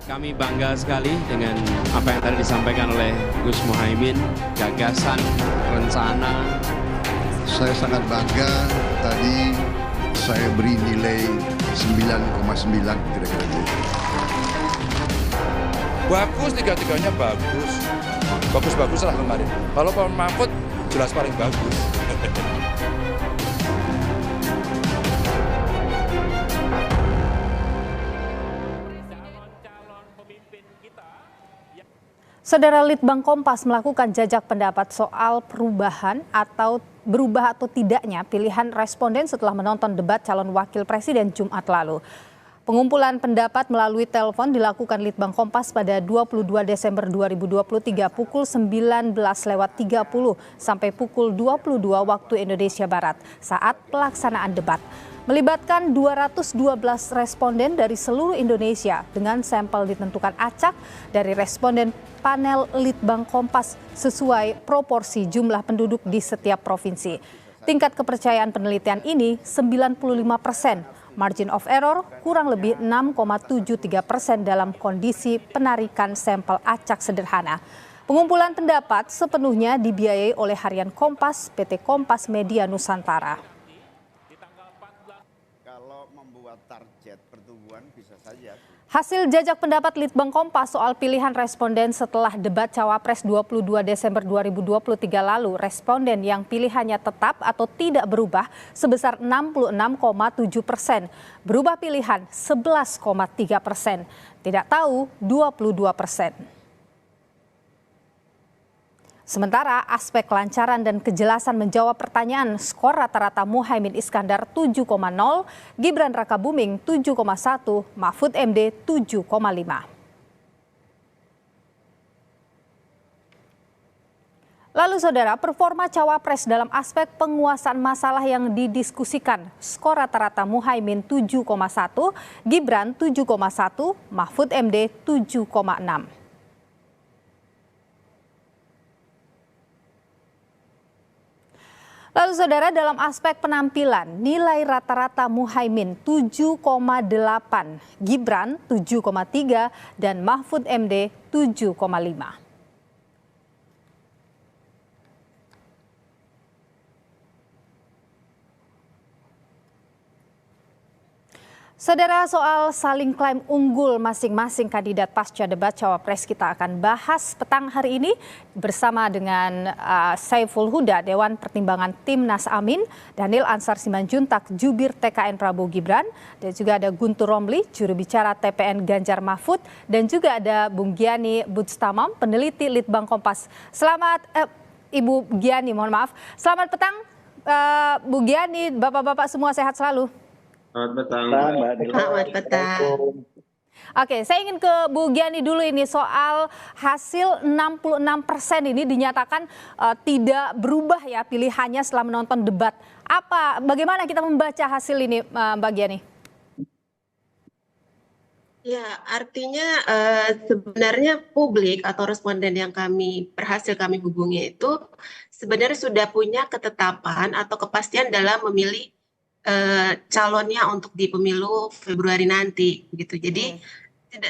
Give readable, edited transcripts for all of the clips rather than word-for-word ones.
Kami bangga sekali dengan apa yang tadi disampaikan oleh Gus Muhaimin, gagasan, rencana. Saya sangat bangga, tadi saya beri nilai 9,9 kira-kira gitu. Bagus, tiga-tiganya bagus. Bagus-bagus lah kemarin. Kalau Pak Mahfud jelas paling bagus. Saudara Litbang Kompas melakukan jajak pendapat soal perubahan atau berubah atau tidaknya pilihan responden setelah menonton debat calon wakil presiden Jumat lalu. Pengumpulan pendapat melalui telepon dilakukan Litbang Kompas pada 22 Desember 2023 pukul 19.30 sampai pukul 22 waktu Indonesia Barat saat pelaksanaan debat. Melibatkan 212 responden dari seluruh Indonesia dengan sampel ditentukan acak dari responden panel Litbang Kompas sesuai proporsi jumlah penduduk di setiap provinsi. Tingkat kepercayaan penelitian ini 95%. Margin of error kurang lebih 6,73% dalam kondisi penarikan sampel acak sederhana. Pengumpulan pendapat sepenuhnya dibiayai oleh Harian Kompas, PT Kompas Media Nusantara. Kalau membuat target pertumbuhan bisa saja. Hasil jajak pendapat Litbang Kompas soal pilihan responden setelah debat Cawapres 22 Desember 2023 lalu, responden yang pilihannya tetap atau tidak berubah sebesar 66,7%, berubah pilihan 11,3%, tidak tahu 22%. Sementara aspek kelancaran dan kejelasan menjawab pertanyaan, skor rata-rata Muhaimin Iskandar 7,0, Gibran Rakabuming 7,1, Mahfud MD 7,5. Lalu saudara, performa Cawapres dalam aspek penguasaan masalah yang didiskusikan, skor rata-rata Muhaimin 7,1, Gibran 7,1, Mahfud MD 7,6. Lalu saudara, dalam aspek penampilan, nilai rata-rata Muhaimin 7,8, Gibran 7,3, dan Mahfud MD 7,5. Saudara, soal saling klaim unggul masing-masing kandidat pasca debat Cawapres kita akan bahas petang hari ini bersama dengan Saiful Huda, Dewan Pertimbangan Timnas Amin, Daniel Ansar Simanjuntak, Jubir TKN Prabowo Gibran, dan juga ada Guntur Romli, juru bicara TPN Ganjar Mahfud, dan juga ada Bung Giani Budstamam, peneliti Litbang Kompas. Selamat, Ibu Giani, mohon maaf. Selamat petang, Bu Giani, Bapak-Bapak semua sehat selalu. Selamat petang. Selamat petang. Oke, saya ingin ke Bu Giani dulu ini soal hasil 66% ini dinyatakan tidak berubah ya pilihannya setelah menonton debat. Bagaimana kita membaca hasil ini, Mbak Giani? Ya, artinya sebenarnya publik atau responden yang berhasil kami hubungi itu sebenarnya sudah punya ketetapan atau kepastian dalam memilih calonnya untuk di pemilu Februari nanti gitu. Jadi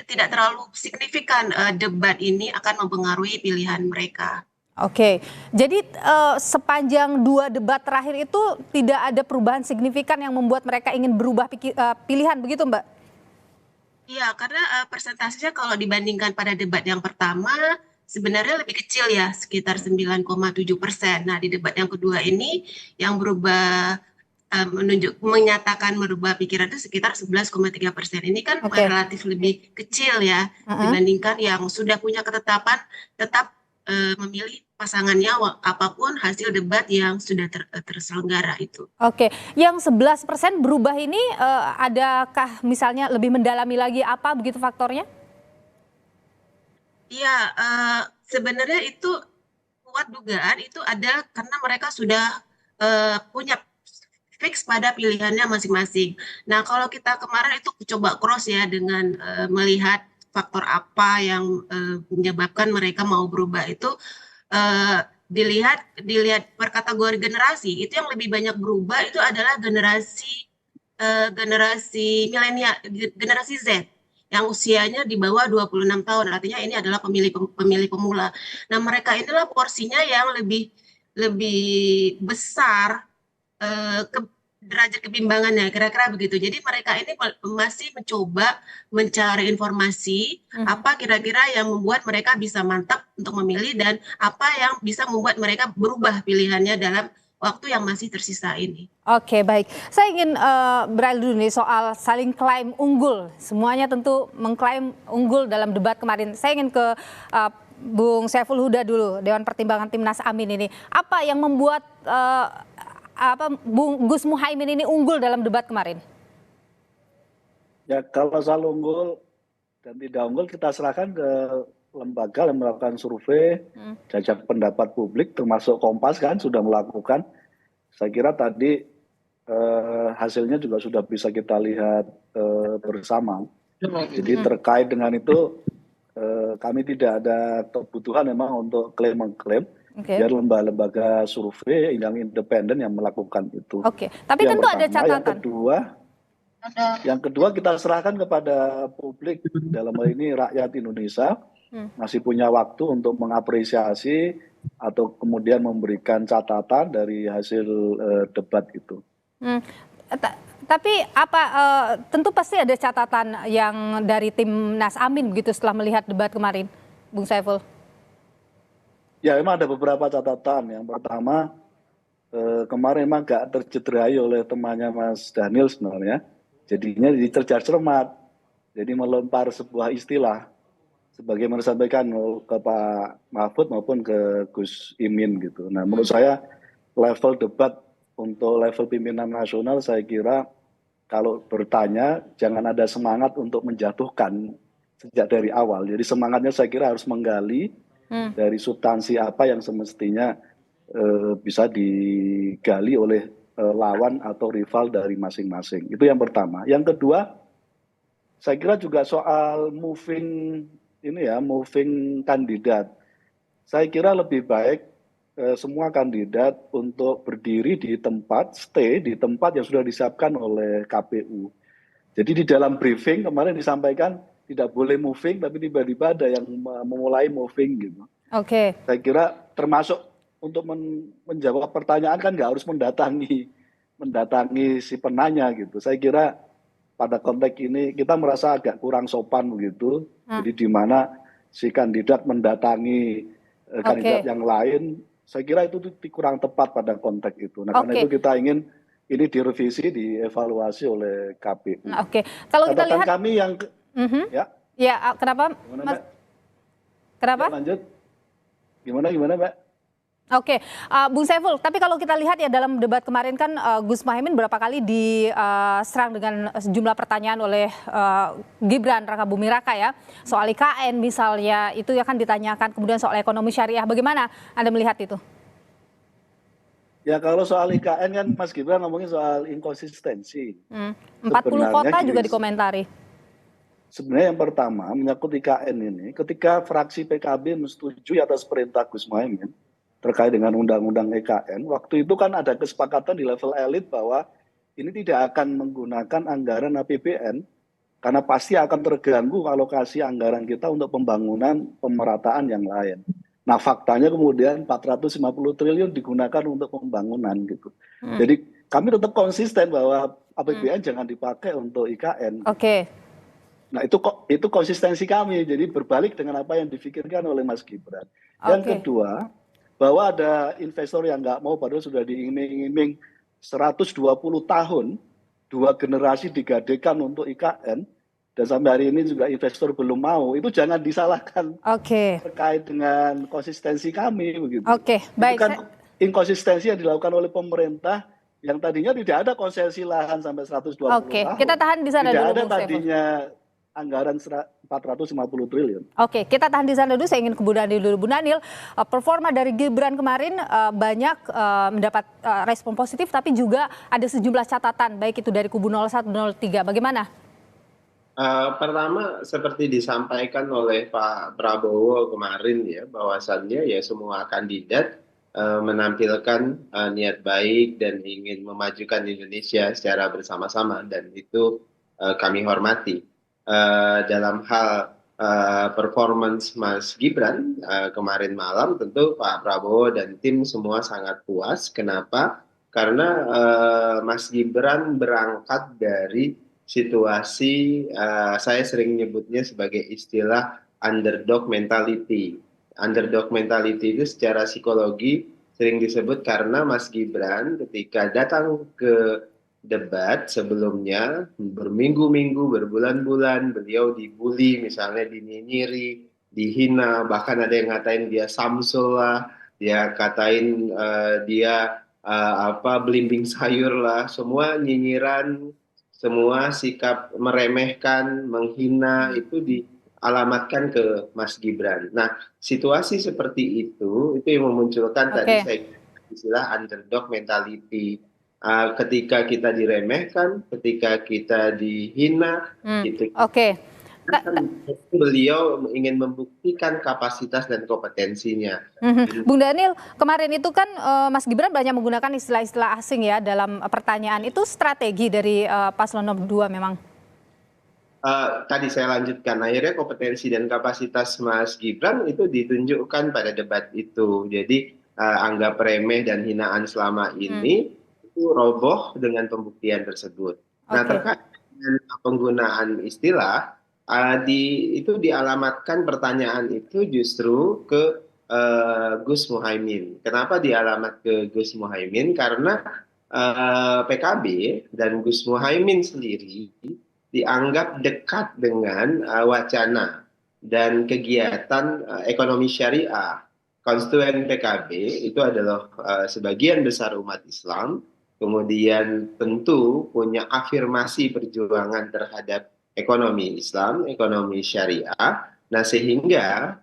tidak terlalu signifikan debat ini akan mempengaruhi pilihan mereka. Oke, jadi sepanjang 2 debat terakhir itu tidak ada perubahan signifikan yang membuat mereka ingin berubah pilihan, begitu Mbak? Iya, karena persentasenya kalau dibandingkan pada debat yang pertama sebenarnya lebih kecil ya, sekitar 9,7%. Nah, di debat yang kedua ini yang berubah menyatakan merubah pikiran itu sekitar 11,3%. Ini kan relatif lebih kecil ya dibandingkan yang sudah punya ketetapan tetap memilih pasangannya apapun hasil debat yang sudah terselenggara itu. Oke, yang 11% berubah ini adakah misalnya lebih mendalami lagi apa begitu faktornya? Iya, sebenarnya itu kuat dugaan itu ada karena mereka sudah punya fix pada pilihannya masing-masing. Nah, kalau kita kemarin itu coba cross ya dengan melihat faktor apa yang menyebabkan mereka mau berubah itu dilihat per kategori generasi. Itu yang lebih banyak berubah itu adalah generasi milenial, generasi Z. yang usianya di bawah 26 tahun. Artinya ini adalah pemilih pemula. Nah, mereka inilah porsinya yang lebih besar derajat kebimbangannya, kira-kira begitu. Jadi mereka ini masih mencoba mencari informasi apa kira-kira yang membuat mereka bisa mantap untuk memilih dan apa yang bisa membuat mereka berubah pilihannya dalam waktu yang masih tersisa ini. Oke, baik. Saya ingin beralih dulu nih soal saling klaim unggul. Semuanya tentu mengklaim unggul dalam debat kemarin. Saya ingin ke Bung Saiful Huda dulu, Dewan Pertimbangan Timnas Amin ini. Apa yang membuat Bung Gus Muhaimin ini unggul dalam debat kemarin? Ya, kalau soal unggul dan tidak unggul kita serahkan ke lembaga yang melakukan survei, jajak pendapat publik, termasuk Kompas kan sudah melakukan. Saya kira tadi hasilnya juga sudah bisa kita lihat bersama. Jadi terkait dengan itu kami tidak ada kebutuhan memang untuk klaim-mengklaim. Biar lembaga survei yang independen yang melakukan itu. Tapi yang tentu pertama. ada catatan. Yang kedua kita serahkan kepada publik, dalam hal ini rakyat Indonesia masih punya waktu untuk mengapresiasi atau kemudian memberikan catatan dari hasil debat itu. Tapi tentu pasti ada catatan yang dari Timnas Amin begitu setelah melihat debat kemarin, Bung Saiful. Ya, memang ada beberapa catatan. Yang pertama, kemarin memang gak tercederai oleh temannya Mas Daniel sebenarnya. Jadinya dicercar cermat. Jadi melempar sebuah istilah. Sebagaimana disampaikan ke Pak Mahfud maupun ke Gus Imin gitu. Nah, menurut saya level debat untuk level pimpinan nasional saya kira kalau bertanya jangan ada semangat untuk menjatuhkan sejak dari awal. Jadi semangatnya saya kira harus menggali dari substansi apa yang semestinya bisa digali oleh lawan atau rival dari masing-masing. Itu yang pertama. Yang kedua, saya kira juga soal moving kandidat. Saya kira lebih baik semua kandidat untuk berdiri di tempat, stay di tempat yang sudah disiapkan oleh KPU. Jadi di dalam briefing kemarin disampaikan tidak boleh moving, tapi tiba-tiba ada yang memulai moving gitu. Saya kira termasuk untuk menjawab pertanyaan kan nggak harus mendatangi si penanya gitu. Saya kira pada konteks ini kita merasa agak kurang sopan begitu. Jadi di mana si kandidat mendatangi kandidat yang lain, saya kira itu kurang tepat pada konteks itu. Nah, karena itu kita ingin ini direvisi, dievaluasi oleh KPU. Kalau kita lihat kami yang ya, kenapa? Gimana, kenapa? Ya, lanjut. Gimana, Mbak? Bung Saiful, tapi kalau kita lihat ya dalam debat kemarin kan Gus Muhaimin berapa kali diserang dengan sejumlah pertanyaan oleh Gibran Rakabuming Raka ya. Soal IKN misalnya, itu akan ditanyakan, kemudian soal ekonomi syariah. Bagaimana Anda melihat itu? Ya kalau soal IKN kan Mas Gibran ngomongin soal inkonsistensi. 40 kota juga dikomentari. Sebenarnya yang pertama menyangkut IKN ini, ketika fraksi PKB menyetujui atas perintah Gus Muhaimin terkait dengan undang-undang IKN, waktu itu kan ada kesepakatan di level elit bahwa ini tidak akan menggunakan anggaran APBN karena pasti akan terganggu alokasi anggaran kita untuk pembangunan pemerataan yang lain. Nah faktanya kemudian 450 triliun digunakan untuk pembangunan gitu. Jadi kami tetap konsisten bahwa APBN jangan dipakai untuk IKN. Nah itu konsistensi kami, jadi berbalik dengan apa yang dipikirkan oleh Mas Gibran. Yang kedua, bahwa ada investor yang nggak mau, padahal sudah diiming-iming 120 tahun, 2 generasi digadekan untuk IKN, dan sampai hari ini juga investor belum mau, itu jangan disalahkan terkait dengan konsistensi kami. Begitu. Baik. Itu kan inkonsistensi yang dilakukan oleh pemerintah, yang tadinya tidak ada konsesi lahan sampai 120 tahun. Kita tahan di sana tidak dulu. Tidak ada tadinya anggaran 450 triliun. Kita tahan di sana dulu. Saya ingin ke Bu Daniel dulu. Bu Daniel, performa dari Gibran kemarin banyak mendapat respon positif, tapi juga ada sejumlah catatan, baik itu dari kubu 01, 03. Bagaimana? Pertama, seperti disampaikan oleh Pak Prabowo kemarin ya, bahwasannya ya semua kandidat menampilkan niat baik dan ingin memajukan Indonesia secara bersama-sama, dan itu kami hormati. dalam hal performance Mas Gibran kemarin malam, tentu Pak Prabowo dan tim semua sangat puas. Kenapa? Karena Mas Gibran berangkat dari situasi saya sering nyebutnya sebagai istilah underdog mentality. Underdog mentality itu secara psikologi sering disebut karena Mas Gibran ketika datang ke debat sebelumnya berminggu-minggu, berbulan-bulan beliau dibully, misalnya dinyinyiri, dihina, bahkan ada yang ngatain dia Samsul lah, dia katain dia belimbing sayur lah, semua nyinyiran, semua sikap meremehkan, menghina itu dialamatkan ke Mas Gibran. Nah, situasi seperti itu yang memunculkan tadi saya istilah underdog mentality. Ketika kita diremehkan, ketika kita dihina, gitu. Beliau ingin membuktikan kapasitas dan kompetensinya. Bung Daniel, kemarin itu kan Mas Gibran banyak menggunakan istilah-istilah asing ya dalam pertanyaan. Itu strategi dari paslon nomor 2 memang? Tadi saya lanjutkan, akhirnya kompetensi dan kapasitas Mas Gibran itu ditunjukkan pada debat itu. Jadi anggap remeh dan hinaan selama ini roboh dengan pembuktian tersebut. Nah, terkait dengan penggunaan istilah, itu dialamatkan pertanyaan itu justru ke Gus Muhaimin. Kenapa dialamat ke Gus Muhaimin? Karena PKB dan Gus Muhaimin sendiri dianggap dekat dengan wacana dan kegiatan ekonomi syariah. Konstituen PKB itu adalah sebagian besar umat Islam, kemudian tentu punya afirmasi perjuangan terhadap ekonomi Islam, ekonomi syariah. Nah, sehingga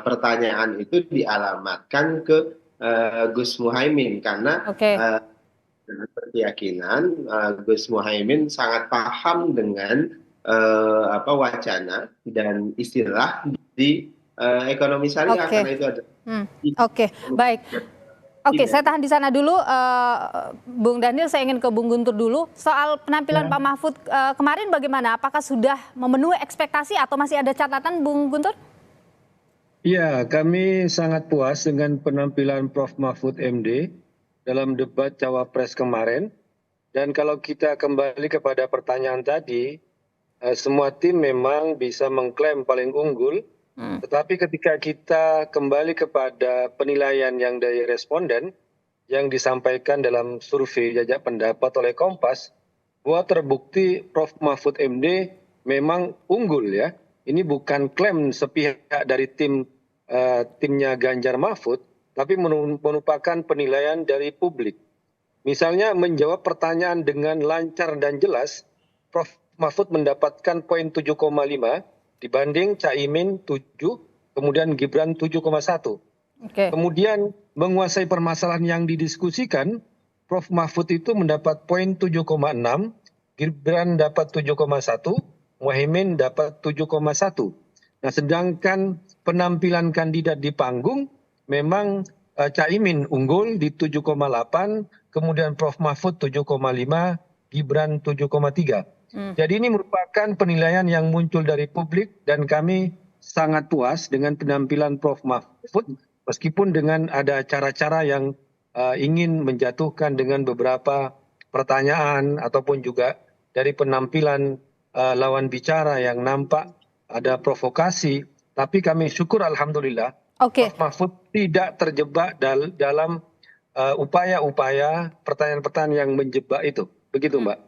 pertanyaan itu dialamatkan ke Gus Muhaimin karena dengan keyakinan Gus Muhaimin sangat paham dengan wacana dan istilah di ekonomi syariah karena itu ada. Baik. Saya tahan di sana dulu, Bung Daniel. Saya ingin ke Bung Guntur dulu. Soal penampilan Pak Mahfud kemarin bagaimana? Apakah sudah memenuhi ekspektasi atau masih ada catatan, Bung Guntur? Ya, kami sangat puas dengan penampilan Prof. Mahfud MD dalam debat Cawapres kemarin. Dan kalau kita kembali kepada pertanyaan tadi, semua tim memang bisa mengklaim paling unggul. Tetapi ketika kita kembali kepada penilaian yang dari responden yang disampaikan dalam survei jajak pendapat oleh Kompas, bahwa terbukti Prof. Mahfud MD memang unggul ya. Ini bukan klaim sepihak dari timnya Ganjar Mahfud, tapi merupakan penilaian dari publik. Misalnya menjawab pertanyaan dengan lancar dan jelas, Prof. Mahfud mendapatkan poin 7,5, dibanding Caimin 7, kemudian Gibran 7,1. Kemudian menguasai permasalahan yang didiskusikan, Prof. Mahfud itu mendapat poin 7,6, Gibran dapat 7,1, Muhaimin dapat 7,1. Nah, sedangkan penampilan kandidat di panggung memang Caimin unggul di 7,8, kemudian Prof. Mahfud 7,5, Gibran 7,3. Jadi ini merupakan penilaian yang muncul dari publik dan kami sangat puas dengan penampilan Prof. Mahfud meskipun dengan ada cara-cara yang ingin menjatuhkan dengan beberapa pertanyaan ataupun juga dari penampilan lawan bicara yang nampak ada provokasi. Tapi kami syukur alhamdulillah Prof. Mahfud tidak terjebak dalam upaya-upaya pertanyaan-pertanyaan yang menjebak itu. Begitu, Mbak.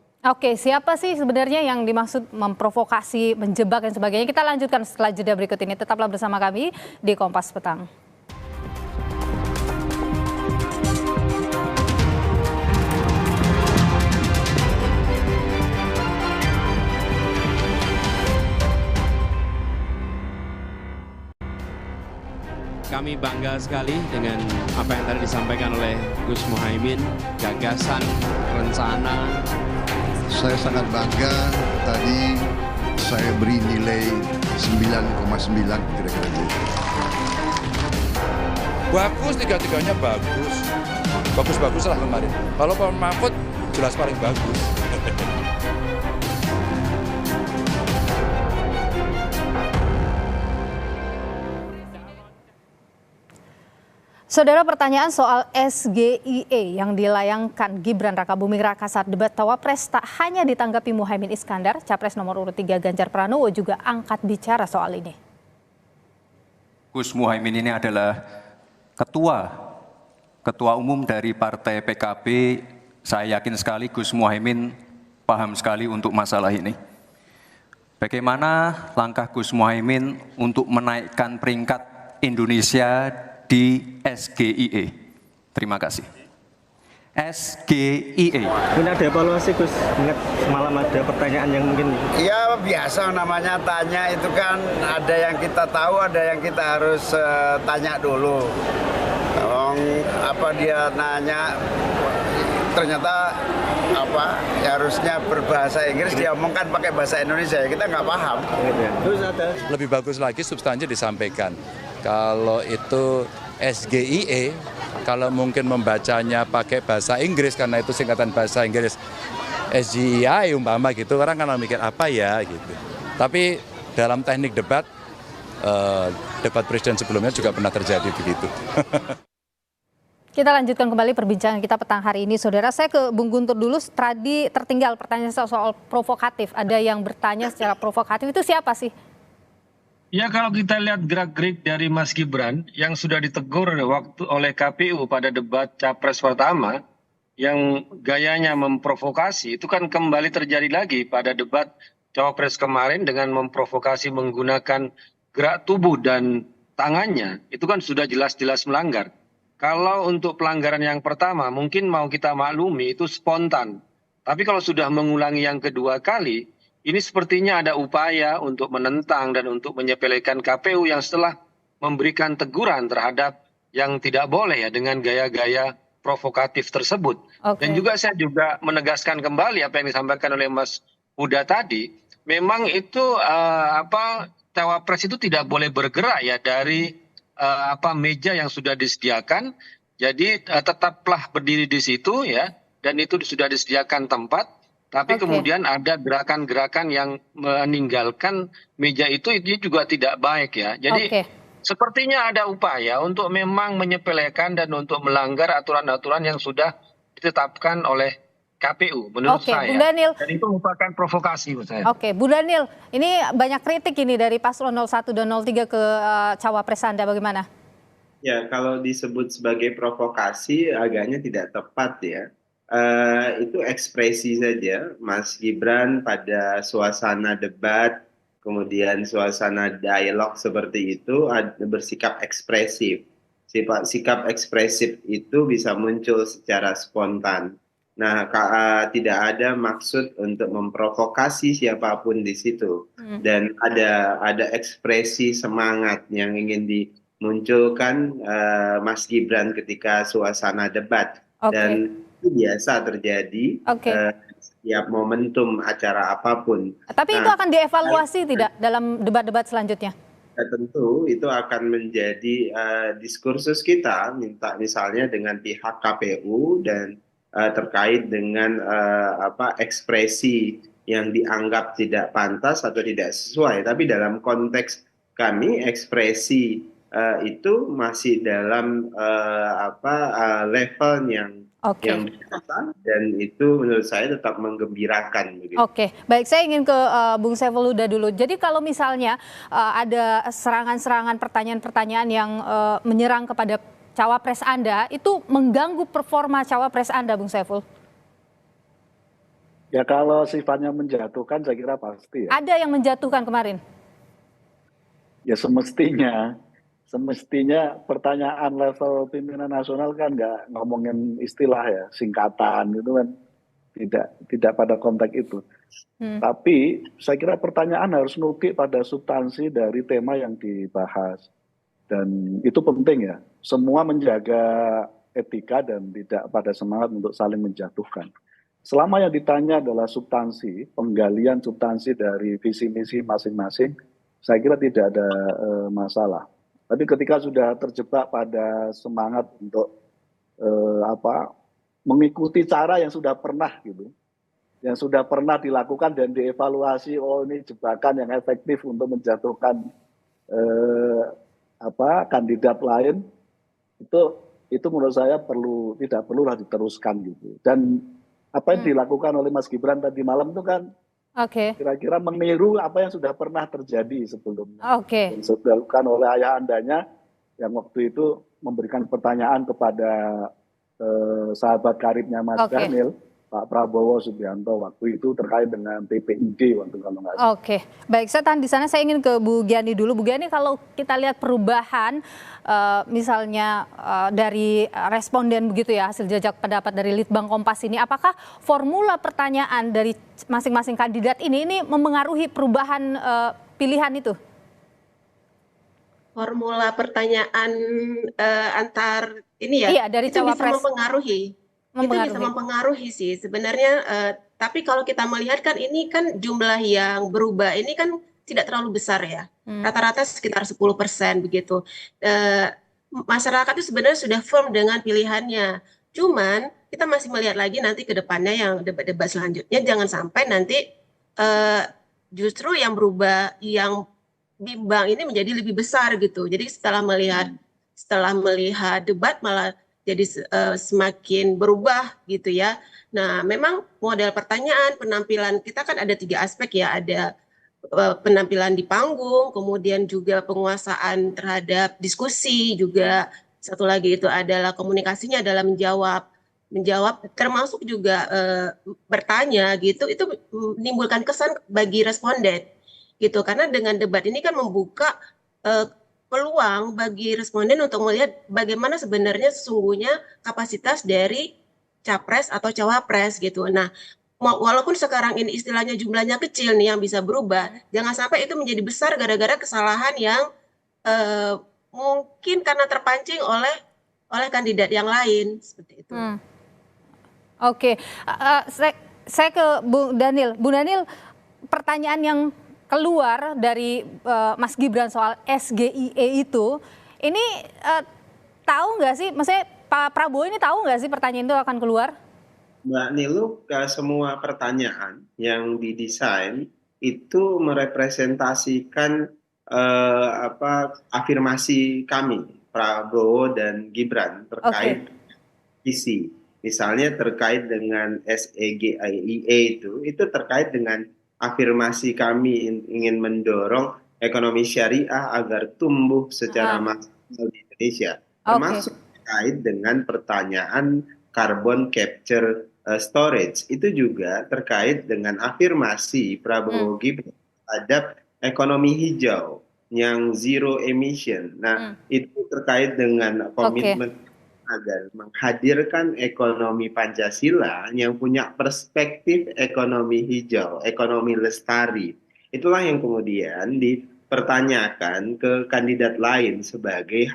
Siapa sih sebenarnya yang dimaksud memprovokasi, menjebak dan sebagainya? Kita lanjutkan setelah jeda berikut ini. Tetaplah bersama kami di Kompas Petang. Kami bangga sekali dengan apa yang tadi disampaikan oleh Gus Muhaimin, gagasan, rencana. Saya sangat bangga, tadi saya beri nilai 9,9 kira-kira gitu. Bagus, tiga-tiganya bagus. Bagus-bagus lah kemarin. Kalau Pak Mahfud jelas paling bagus. Saudara, pertanyaan soal SGIE yang dilayangkan Gibran Rakabuming Raka saat debat Cawapres tak hanya ditanggapi Muhaimin Iskandar, Capres nomor urut 3 Ganjar Pranowo juga angkat bicara soal ini. Gus Muhaimin ini adalah ketua umum dari Partai PKB. Saya yakin sekali Gus Muhaimin paham sekali untuk masalah ini. Bagaimana langkah Gus Muhaimin untuk menaikkan peringkat Indonesia di SGIE? Terima kasih. SGIE. Ini ada evaluasi Gus, ingat semalam ada pertanyaan yang mungkin... Ya biasa namanya tanya itu kan ada yang kita tahu, ada yang kita harus tanya dulu. Apa dia nanya ternyata ya harusnya berbahasa Inggris, dia omongkan pakai bahasa Indonesia, kita nggak paham. Terus ada Lebih bagus lagi substansi disampaikan. Kalau itu SGIE, kalau mungkin membacanya pakai bahasa Inggris karena itu singkatan bahasa Inggris SGIE umpama gitu, orang kan mikir apa ya gitu. Tapi dalam teknik debat presiden sebelumnya juga pernah terjadi begitu. Kita lanjutkan kembali perbincangan kita petang hari ini, saudara. Saya ke Bung Guntur dulu. Tadi tertinggal pertanyaan soal provokatif. Ada yang bertanya secara provokatif, itu siapa sih? Ya, kalau kita lihat gerak-gerik dari Mas Gibran yang sudah ditegur oleh KPU pada debat Capres pertama, yang gayanya memprovokasi, itu kan kembali terjadi lagi pada debat Cawapres kemarin dengan memprovokasi menggunakan gerak tubuh dan tangannya, itu kan sudah jelas-jelas melanggar. Kalau untuk pelanggaran yang pertama mungkin mau kita maklumi itu spontan. Tapi kalau sudah mengulangi yang kedua kali, ini sepertinya ada upaya untuk menentang dan untuk menyepelekan KPU yang setelah memberikan teguran terhadap yang tidak boleh ya dengan gaya-gaya provokatif tersebut. Dan juga saya juga menegaskan kembali apa yang disampaikan oleh Mas Huda tadi, memang itu Cawapres itu tidak boleh bergerak ya dari meja yang sudah disediakan. Jadi tetaplah berdiri di situ ya, dan itu sudah disediakan tempat. Tapi kemudian ada gerakan-gerakan yang meninggalkan meja itu juga tidak baik ya. Jadi sepertinya ada upaya untuk memang menyepelekan dan untuk melanggar aturan-aturan yang sudah ditetapkan oleh KPU menurut saya. Bung Daniel. Dan itu merupakan provokasi menurut saya. Bu Daniel, ini banyak kritik ini dari paslon 01 dan 03 ke Cawapres Anda, bagaimana? Ya, kalau disebut sebagai provokasi agaknya tidak tepat ya. Itu ekspresi saja Mas Gibran pada suasana debat, kemudian suasana dialog seperti itu bersikap ekspresif. Sikap ekspresif itu bisa muncul secara spontan. Nah, tidak ada maksud untuk memprovokasi siapapun di situ. Dan ada ekspresi semangat yang ingin dimunculkan Mas Gibran ketika suasana debat. Dan itu biasa terjadi setiap momentum acara apapun. Tapi itu akan dievaluasi tidak dalam debat-debat selanjutnya? Ya, tentu itu akan menjadi diskursus kita, misalnya dengan pihak KPU dan terkait dengan ekspresi yang dianggap tidak pantas atau tidak sesuai. Tapi dalam konteks kami ekspresi itu masih dalam level yang biasa, dan itu menurut saya tetap menggembirakan. Baik, saya ingin ke Bung Saiful Huda dulu. Jadi kalau misalnya ada serangan-serangan pertanyaan-pertanyaan yang menyerang kepada Cawapres Anda, itu mengganggu performa Cawapres Anda, Bung Saiful? Ya kalau sifatnya menjatuhkan saya kira pasti ya. Ada yang menjatuhkan kemarin? Ya semestinya pertanyaan level pimpinan nasional kan nggak ngomongin istilah ya, singkatan itu kan tidak pada konteks itu. Tapi saya kira pertanyaan harus nukik pada substansi dari tema yang dibahas. Dan itu penting ya, semua menjaga etika dan tidak pada semangat untuk saling menjatuhkan. Selama yang ditanya adalah substansi, penggalian substansi dari visi misi masing-masing, saya kira tidak ada masalah. Tapi ketika sudah terjebak pada semangat untuk mengikuti cara yang sudah pernah dilakukan dan dievaluasi, oh ini jebakan yang efektif untuk menjatuhkan kandidat lain, Itu menurut saya tidak perlulah diteruskan gitu. Dan apa yang dilakukan oleh Mas Gibran tadi malam itu kan kira-kira meniru apa yang sudah pernah terjadi sebelumnya. Yang sudah dilakukan oleh ayah andanya yang waktu itu memberikan pertanyaan kepada sahabat karibnya Mas Daniel, Pak Prabowo Subianto waktu itu terkait dengan TPID waktu kalau nggak salah. Baik, saya tahan di sana. Saya ingin ke Bu Giani dulu. Bu Giani, kalau kita lihat perubahan misalnya dari responden begitu ya, hasil jajak pendapat dari Litbang Kompas ini, apakah formula pertanyaan dari masing-masing kandidat ini mempengaruhi perubahan pilihan itu? Formula pertanyaan antar ini ya, dari itu bisa mempengaruhi. Itu bisa mempengaruhi sih sebenarnya, tapi kalau kita melihat kan ini kan jumlah yang berubah ini kan tidak terlalu besar ya, rata-rata sekitar 10% begitu. Masyarakat itu sebenarnya sudah firm dengan pilihannya, cuman kita masih melihat lagi nanti ke depannya yang debat-debat selanjutnya, jangan sampai nanti justru yang berubah, yang bimbang ini menjadi lebih besar gitu. Jadi setelah melihat debat malah jadi semakin berubah gitu ya. Nah, memang model pertanyaan, penampilan kita kan ada 3 aspek ya, ada penampilan di panggung, kemudian juga penguasaan terhadap diskusi, juga satu lagi itu adalah komunikasinya dalam menjawab termasuk juga bertanya gitu, itu menimbulkan kesan bagi responden gitu, karena dengan debat ini kan membuka peluang bagi responden untuk melihat bagaimana sebenarnya sesungguhnya kapasitas dari capres atau cawapres gitu. Nah, walaupun sekarang ini istilahnya jumlahnya kecil nih yang bisa berubah, jangan sampai itu menjadi besar gara-gara kesalahan yang mungkin karena terpancing oleh kandidat yang lain seperti itu. Saya ke Bung Daniel. Bung Daniel, pertanyaan yang keluar dari Mas Gibran soal SGIE itu, ini tahu nggak sih, maksudnya Pak Prabowo ini tahu nggak sih pertanyaan itu akan keluar? Mbak Nilu, semua pertanyaan yang didesain itu merepresentasikan afirmasi kami, Prabowo dan Gibran terkait visi. Misalnya terkait dengan SGIE itu terkait dengan afirmasi kami ingin mendorong ekonomi syariah agar tumbuh secara maksimal di Indonesia, termasuk terkait dengan pertanyaan carbon capture storage. Itu juga terkait dengan afirmasi Prabowo Gibran terhadap ekonomi hijau yang zero emission. Nah, itu terkait dengan komitmen agar menghadirkan ekonomi Pancasila yang punya perspektif ekonomi hijau, ekonomi lestari. Itulah yang kemudian dipertanyakan ke kandidat lain sebagai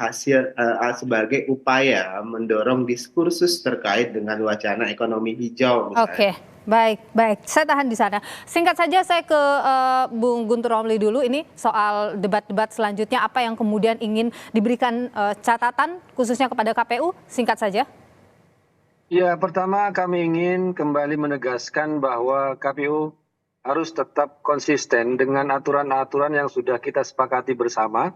sebagai upaya mendorong diskursus terkait dengan wacana ekonomi hijau misalnya. Baik. Saya tahan di sana. Singkat saja saya ke Bung Guntur Romli dulu. Ini soal debat-debat selanjutnya, apa yang kemudian ingin diberikan catatan khususnya kepada KPU? Singkat saja. Ya, pertama kami ingin kembali menegaskan bahwa KPU harus tetap konsisten dengan aturan-aturan yang sudah kita sepakati bersama.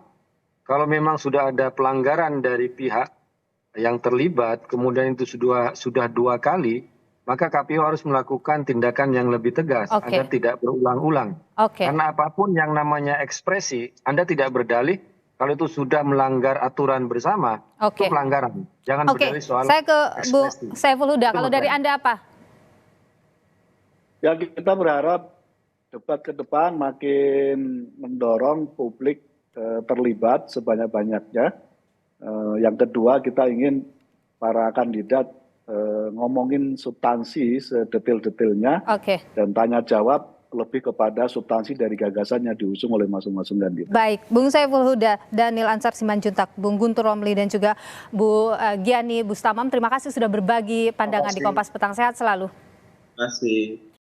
Kalau memang sudah ada pelanggaran dari pihak yang terlibat, kemudian itu sudah 2 kali, maka KPU harus melakukan tindakan yang lebih tegas agar tidak berulang-ulang. Karena apapun yang namanya ekspresi, Anda tidak berdalih kalau itu sudah melanggar aturan bersama, itu pelanggaran. Jangan berdalih soal saya ke Bu Saiful Huda, kalau dari Anda apa? Ya, kita berharap debat ke depan makin mendorong publik terlibat sebanyak-banyaknya. Yang kedua, kita ingin para kandidat ngomongin substansi sedetail-detailnya dan tanya jawab lebih kepada substansi dari gagasan yang diusung oleh masing-masing kandidat. Baik, Bung Saiful Huda, Daniel Ansar Simanjuntak, Bung Guntur Romli dan juga Bu Giani Bustamam, terima kasih sudah berbagi pandangan di Kompas Petang. Sehat selalu. Terima kasih.